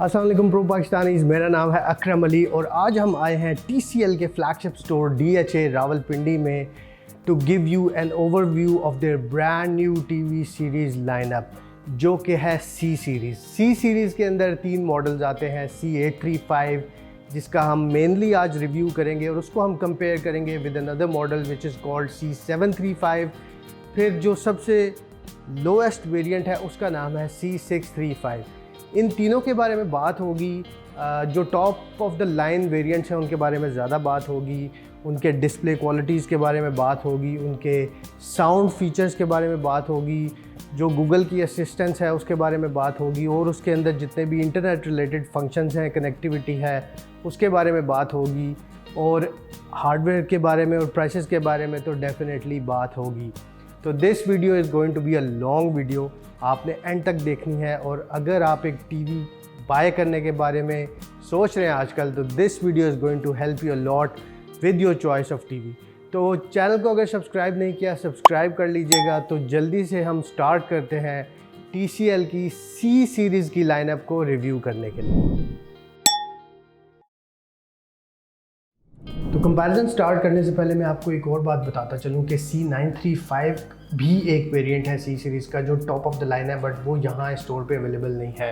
अस्सलाम वालेकुम pro Pakistanis, मेरा नाम है अकरम अली और आज हम आए हैं TCL के फ्लैगशिप स्टोर DHA रावलपिंडी में to give you an overview of their brand new TV series lineup जो कि है C सीरीज़। C सीरीज़ के अंदर 3 मॉडल्स आते हैं। C835 जिसका हम मेनली आज रिव्यू करेंगे और उसको हम कंपेयर करेंगे with another model which is called C735। फिर जो सबसे लोएस्ट वेरिएंट है उसका नाम है C635। इन तीनों के बारे में बात होगी। जो top of the line variants हैं उनके बारे में ज़्यादा बात होगी, उनके डिस्प्ले क्वालिटीज़ के बारे में बात होगी, उनके साउंड फीचर्स के बारे में बात होगी, जो गूगल की असिस्टेंस है उसके बारे में बात होगी और उसके अंदर जितने भी इंटरनेट रिलेटेड फंक्शंस हैं, कनेक्टिविटी है, उसके बारे में बात होगी और हार्डवेयर के बारे में और प्राइसेस के बारे में तो डेफिनेटली बात होगी। तो this video is going to be a long video, आपने एंड तक देखनी है। और अगर आप एक टीवी बाय करने के बारे में सोच रहे हैं आजकल, तो this video is going to help you a lot with your choice of TV. तो चैनल को अगर सब्सक्राइब नहीं किया, सब्सक्राइब कर लीजिएगा। तो जल्दी से हम स्टार्ट करते हैं TCL की C सीरीज़ की लाइनअप को रिव्यू करने के लिए। तो कंपैरिजन स्टार्ट करने से पहले मैं आपको एक और बात बताता चलूँ कि C935 भी एक वेरिएंट है C सीरीज़ का जो टॉप ऑफ द लाइन है, बट वो यहाँ स्टोर पे अवेलेबल नहीं है।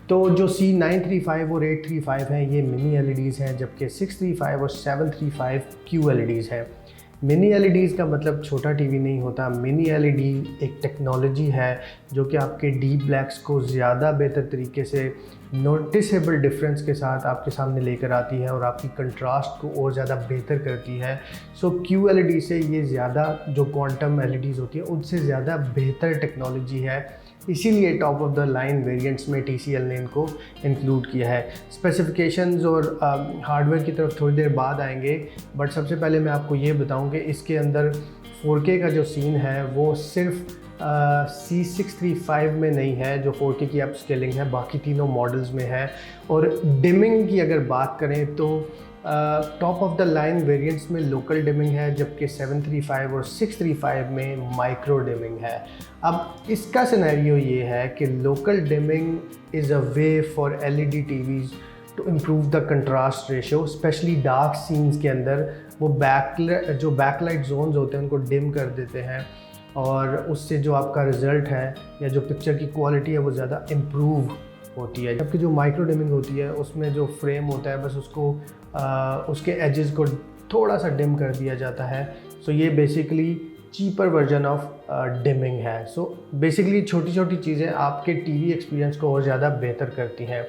तो जो C935 और 835 हैं ये मिनी LEDs हैं, जबकि 635 और 735 QLEDs हैं। मिनी LEDs का मतलब छोटा टीवी नहीं होता। मिनी LED एक टेक्नोलॉजी है जो कि आपके डीप ब्लैक्स को ज़्यादा बेहतर तरीके से नोटिसेबल डिफरेंस के साथ आपके सामने लेकर आती है और आपकी कंट्रास्ट को और ज़्यादा बेहतर करती है। सो QLED से ये ज़्यादा जो क्वांटम LEDs होती है उनसे ज़्यादा बेहतर टेक्नोलॉजी है, इसीलिए top of the line variants में TCL ने इनको इंक्लूड किया है। स्पेसिफिकेशंस और हार्डवेयर की तरफ थोड़ी देर बाद आएंगे, बट सबसे पहले मैं आपको ये बताऊं कि इसके अंदर 4K का जो सीन है वो सिर्फ C635 में नहीं है जो 4K की अपस्केलिंग है, बाकी तीनों मॉडल्स में है। और डिमिंग की अगर बात करें तो top of the line variants में लोकल डिमिंग है, जबकि 735 और 635 में माइक्रो डिमिंग है। अब इसका सिनेरियो ये है कि local dimming is a way for LED TVs to improve the contrast ratio, specially dark scenes के अंदर वो बैकलाइट जोन्स होते हैं उनको डिम कर देते हैं और उससे जो आपका रिज़ल्ट है या जो पिक्चर की क्वालिटी है वो ज़्यादा इम्प्रूव होती है। जबकि जो माइक्रो डिमिंग होती है उसमें जो फ्रेम होता है बस उसको उसके एजेस को थोड़ा सा डिम कर दिया जाता है। सो ये basically cheaper version of dimming है। सो बेसिकली छोटी छोटी चीज़ें आपके टीवी एक्सपीरियंस को और ज़्यादा बेहतर करती हैं।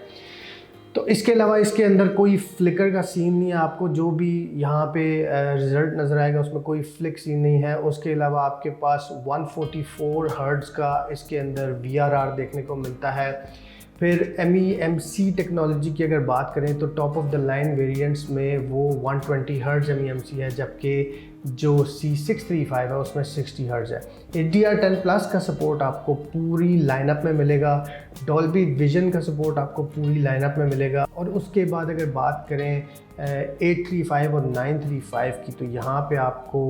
तो इसके अलावा इसके अंदर कोई फ्लिकर का सीन नहीं है, आपको जो भी यहाँ पे रिज़ल्ट नज़र आएगा उसमें कोई फ्लिक सीन नहीं है। उसके अलावा आपके पास 144 हर्ट्ज़ का इसके अंदर VRR देखने को मिलता है। फिर MEMC टेक्नोलॉजी की अगर बात करें तो top of the line variants में वो 120 हर्ट्ज़ MEMC है, जबकि जो C635 है उसमें 60 हर्ट्ज़ है। HDR10+ का सपोर्ट आपको पूरी लाइनअप में मिलेगा। डॉल्बी विजन का सपोर्ट आपको पूरी लाइनअप में मिलेगा। और उसके बाद अगर बात करें 835 और 935 की, तो यहाँ पे आपको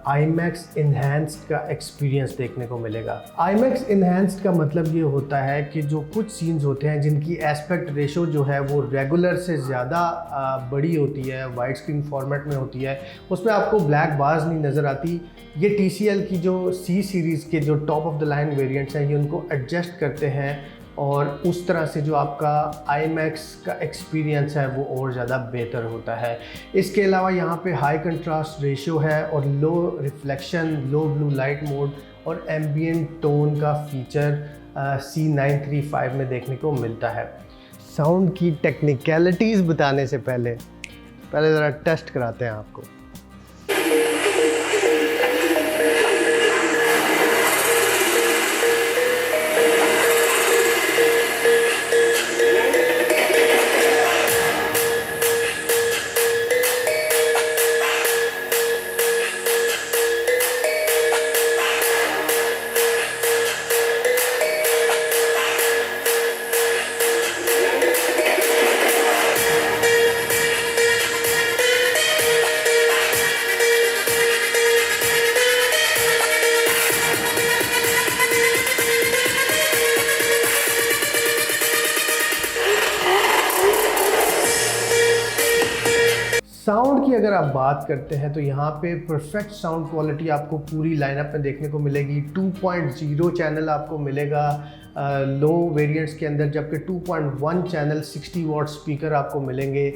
IMAX इन्हेंस्ड का एक्सपीरियंस देखने को मिलेगा। IMAX इन्हेंस्ड का मतलब ये होता है कि जो कुछ सीन्स होते हैं जिनकी एस्पेक्ट रेशो जो है वो रेगुलर से ज़्यादा बड़ी होती है, वाइड स्क्रीन फॉर्मेट में होती है, उसमें आपको ब्लैक बार्स नहीं नज़र आती। ये TCL की जो C सीरीज़ के जो top of the line variants हैं ये उनको एडजस्ट करते हैं और उस तरह से जो आपका IMAX का एक्सपीरियंस है वो और ज़्यादा बेहतर होता है। इसके अलावा यहाँ पे हाई कंट्रास्ट रेशियो है और लो रिफ्लेक्शन, लो ब्लू लाइट मोड और एम्बिएंट टोन का फीचर C935 में देखने को मिलता है। साउंड की टेक्निकलिटीज़ बताने से पहले ज़रा टेस्ट कराते हैं आपको। साउंड की अगर आप बात करते हैं तो यहाँ पे परफेक्ट साउंड क्वालिटी आपको पूरी लाइनअप में देखने को मिलेगी। 2.0 चैनल आपको मिलेगा लो वेरिएंट्स के अंदर, जबकि 2.1 चैनल 60 वॉट स्पीकर आपको मिलेंगे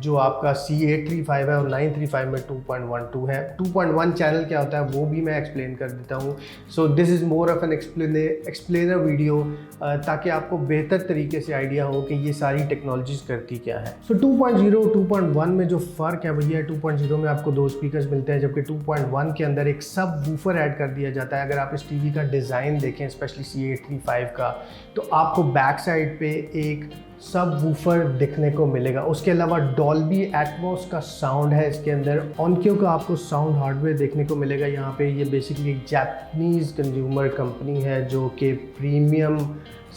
जो आपका C835 है, और 935 में 2.12 है। 2.1 चैनल क्या होता है वो भी मैं एक्सप्लेन कर देता हूँ। So this is more of an explainer video, ताकि आपको बेहतर तरीके से आइडिया हो कि ये सारी टेक्नोलॉजीज़ करती क्या है। सो 2.0 2.1 में जो फ़र्क है भैया, 2.0 में आपको 2 स्पीकर्स मिलते हैं, जबकि 2.1 के अंदर एक सब वूफर ऐड कर दिया जाता है। अगर आप इस टीवी का डिज़ाइन देखें, स्पेशली C835 का, तो आपको बैक साइड पे एक सब वूफर दिखने को मिलेगा। उसके अलावा डॉल्बी एटमॉस का साउंड है इसके अंदर। ऑनक्यो का आपको साउंड हार्डवेयर देखने को मिलेगा यहाँ पे। ये बेसिकली एक जापानीज़ कंज्यूमर कंपनी है जो कि प्रीमियम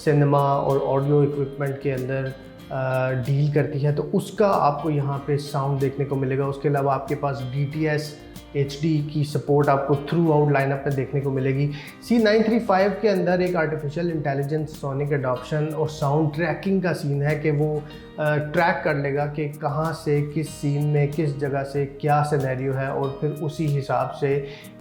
सिनेमा और ऑडियो इक्विपमेंट के अंदर डील करती है, तो उसका आपको यहाँ पे साउंड देखने को मिलेगा। उसके अलावा आपके पास DTS HD की सपोर्ट आपको थ्रू आउट लाइनअप में देखने को मिलेगी। C935 के अंदर एक आर्टिफिशियल इंटेलिजेंस सोनिक अडॉप्शन और साउंड ट्रैकिंग का सीन है कि वो ट्रैक कर लेगा कि कहाँ से किस सीन में किस जगह से क्या सिनेरियो है, और फिर उसी हिसाब से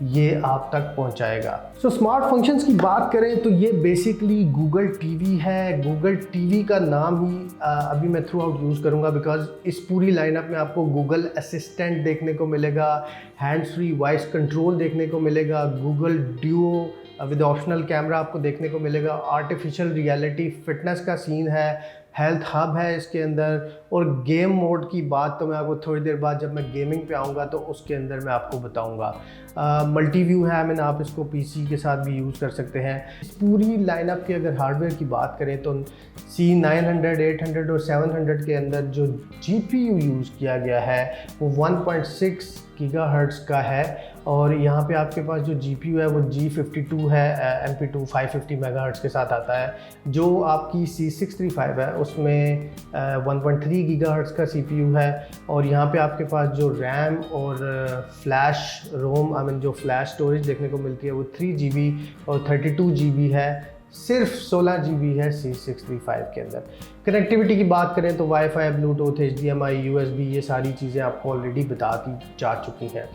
ये आप तक पहुँचाएगा। सो स्मार्ट फंक्शंस की बात करें तो ये बेसिकली गूगल टीवी है। गूगल टीवी का नाम ही अभी मैं थ्रू आउट यूज़ करूँगा, बिकॉज इस पूरी लाइनअप में आपको गूगल असिस्टेंट देखने को मिलेगा, हैंड्स फ्री वॉइस कंट्रोल देखने को मिलेगा, Google duo with optional camera आपको देखने को मिलेगा, आर्टिफिशियल रियलिटी फिटनेस का सीन है, हेल्थ हब है इसके अंदर, और गेम मोड की बात तो मैं आपको थोड़ी देर बाद जब मैं गेमिंग पे आऊँगा तो उसके अंदर मैं आपको बताऊँगा। मल्टी व्यू है, मैंने आप इसको PC के साथ भी यूज़ कर सकते हैं। इस पूरी लाइनअप की अगर हार्डवेयर की बात करें तो C900, 800 और 700 के अंदर जो GPU यूज़ किया गया है वो 1.6 गीगाहर्ट्ज़ का है, और यहाँ पे आपके पास जो GPU है वो G52 है, MP2 550 मेगाहर्ट्ज़ के साथ आता है। जो आपकी C635 है उसमें 1.3 गीगाहर्ट्ज़ का CPU है, और यहाँ पे आपके पास जो रैम और फ्लैश रोम जो फ्लैश स्टोरेज देखने को मिलती है वो 3 GB और 32 GB है। सिर्फ 16 GB है C635 के अंदर। कनेक्टिविटी की बात करें तो वाईफाई, ब्लूटूथ, HDMI, USB, ये सारी चीज़ें आपको ऑलरेडी बता दी जा चुकी हैं।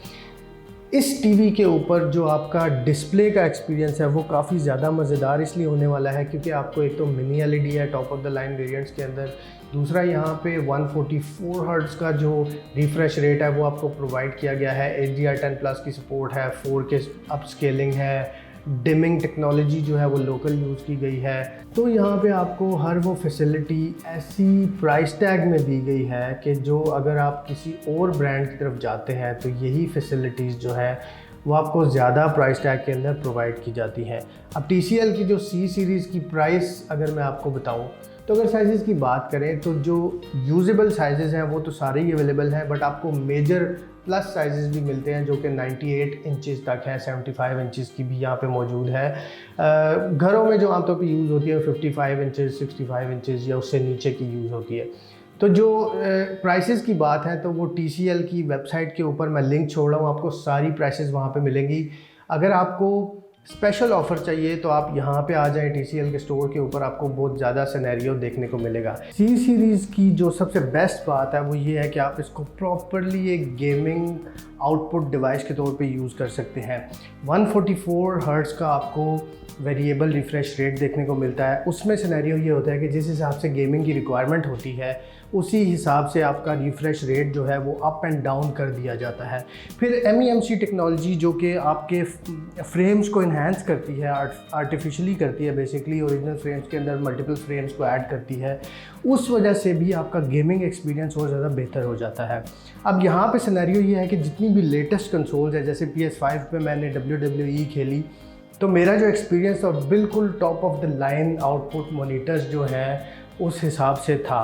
इस टीवी के ऊपर जो आपका डिस्प्ले का एक्सपीरियंस है वो काफ़ी ज़्यादा मज़ेदार इसलिए होने वाला है क्योंकि आपको एक तो मिनी LED है top of the line variants के अंदर, दूसरा यहाँ पे 144 हर्ट्ज़ का जो रिफ्रेश रेट है वो आपको प्रोवाइड किया गया है, HDR10+ की सपोर्ट है, 4K अपस्केलिंग है, डिमिंग टेक्नोलॉजी जो है वो लोकल यूज़ की गई है। तो यहाँ पे आपको हर वो फैसिलिटी ऐसी प्राइस टैग में दी गई है कि जो अगर आप किसी और ब्रांड की तरफ जाते हैं तो यही फैसिलिटीज़ जो है वो आपको ज़्यादा प्राइस टैग के अंदर प्रोवाइड की जाती हैं। अब TCL की जो C सीरीज़ की प्राइस अगर मैं आपको बताऊँ तो अगर साइज़ की बात करें तो जो यूजेबल साइज़ हैं वो तो सारे ही अवेलेबल हैं, बट आपको मेजर प्लस साइज़ भी मिलते हैं जो कि 98 इंचेस तक है, 75 इंचेस की भी यहाँ पे मौजूद है। घरों में जो आमतौर पे यूज़ होती है 55 इंचेस, 65 इंचेस या उससे नीचे की यूज़ होती है। तो जो प्राइसेस की बात है तो वो TCL की वेबसाइट के ऊपर मैं लिंक छोड़ रहा हूँ, आपको सारी प्राइसेस वहाँ पे मिलेंगी। अगर आपको स्पेशल ऑफ़र चाहिए तो आप यहाँ पे आ जाएं TCL के स्टोर के ऊपर, आपको बहुत ज़्यादा सिनेरियो देखने को मिलेगा। C सीरीज़ की जो सबसे बेस्ट बात है वो ये है कि आप इसको प्रॉपरली एक गेमिंग आउटपुट डिवाइस के तौर पे यूज़ कर सकते हैं। 144 हर्ट्ज़ का आपको वेरिएबल रिफ्रेश रेट देखने को मिलता है। उसमें सिनेरियो ये होता है कि जिस हिसाब से गेमिंग की रिक्वायरमेंट होती है उसी हिसाब से आपका रिफ्रेश रेट जो है वो अप एंड डाउन कर दिया जाता है। फिर MEMC टेक्नोलॉजी जो कि आपके फ्रेम्स को इन्हांस करती है, आर्टिफिशियली करती है, बेसिकली ओरिजिनल फ्रेम्स के अंदर मल्टीपल फ्रेम्स को ऐड करती है, उस वजह से भी आपका गेमिंग एक्सपीरियंस और ज़्यादा बेहतर हो जाता है। अब यहाँ पे सिनेरियो ये है कि जितनी भी लेटेस्ट कंसोल्स है, जैसे PS5 पे मैंने WWE खेली तो मेरा जो एक्सपीरियंस और बिल्कुल top of the line output monitors जो हैं उस हिसाब से था।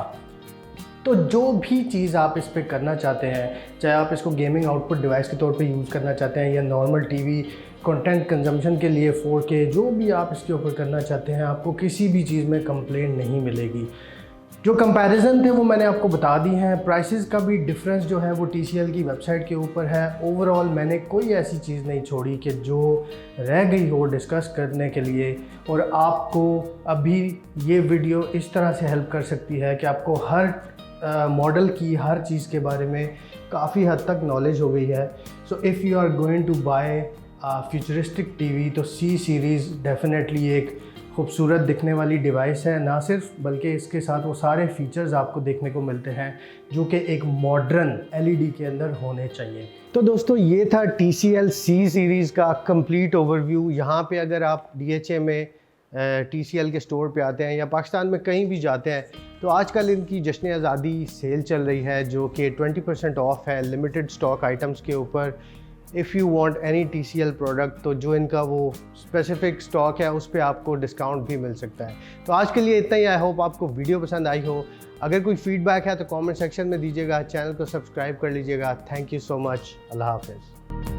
तो जो भी चीज़ आप इस पे करना चाहते हैं, चाहे आप इसको गेमिंग आउटपुट डिवाइस के तौर पे यूज़ करना चाहते हैं या नॉर्मल टीवी कंटेंट कंजम्पशन के लिए 4K, जो भी आप इसके ऊपर करना चाहते हैं, आपको किसी भी चीज़ में कंप्लेंट नहीं मिलेगी। जो कंपैरिजन थे वो मैंने आपको बता दी हैं। प्राइसेस का भी डिफरेंस जो है वो TCL की वेबसाइट के ऊपर है। ओवरऑल मैंने कोई ऐसी चीज़ नहीं छोड़ी कि जो रह गई हो डिस्कस करने के लिए, और आपको अभी ये वीडियो इस तरह से हेल्प कर सकती है कि आपको हर मॉडल की हर चीज़ के बारे में काफ़ी हद तक नॉलेज हो गई है। So if you are going to buy futuristic TV तो सी सीरीज़ डेफिनेटली एक खूबसूरत दिखने वाली डिवाइस है। ना सिर्फ बल्कि इसके साथ वो सारे फीचर्स आपको देखने को मिलते हैं जो कि एक मॉडर्न LED के अंदर होने चाहिए। तो दोस्तों ये था TCL C सीरीज़ का कंप्लीट ओवरव्यू। यहाँ पे अगर आप DHA में TCL के स्टोर पे आते हैं या पाकिस्तान में कहीं भी जाते हैं तो आजकल इनकी जश्न आज़ादी सेल चल रही है जो कि 20% ऑफ है लिमिटेड स्टॉक आइटम्स के ऊपर। If you want any TCL product तो जो इनका वो स्पेसिफिक स्टॉक है उस पर आपको डिस्काउंट भी मिल सकता है। तो आज के लिए इतना ही। आई होप आपको वीडियो पसंद आई हो। अगर कोई फीडबैक है तो कमेंट सेक्शन में दीजिएगा, चैनल को सब्सक्राइब कर लीजिएगा। Thank you so much. अल्लाह हाफ़िज़।